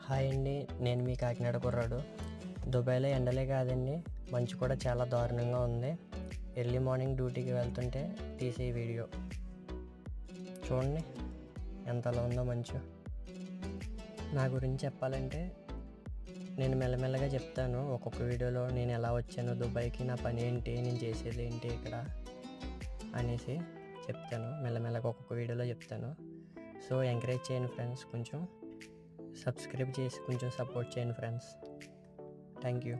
Hi అండి, నేను మీ కాకినాడ కుర్రాడు. దుబాయ్లో ఎండలే కాదండి, మంచు కూడా చాలా దారుణంగా ఉంది. ఎర్లీ మార్నింగ్ డ్యూటీకి వెళ్తుంటే తీసే వీడియో చూడండి ఎంతలా ఉందో మంచు. నా గురించి చెప్పాలంటే నేను మెల్లమెల్లగా చెప్తాను. ఒక్కొక్క వీడియోలో నేను ఎలా వచ్చాను దుబాయ్కి, నా పని ఏంటి, నేను చేసేది ఏంటి ఇక్కడ అనేసి చెప్తాను. మెల్లమెల్లగా ఒక్కొక్క వీడియోలో చెప్తాను. సో ఎంకరేజ్ చేయండి ఫ్రెండ్స్, కొంచెం సబ్స్క్రైబ్ చేసి కొంచెం సపోర్ట్ చేయండి ఫ్రెండ్స్. Thank you.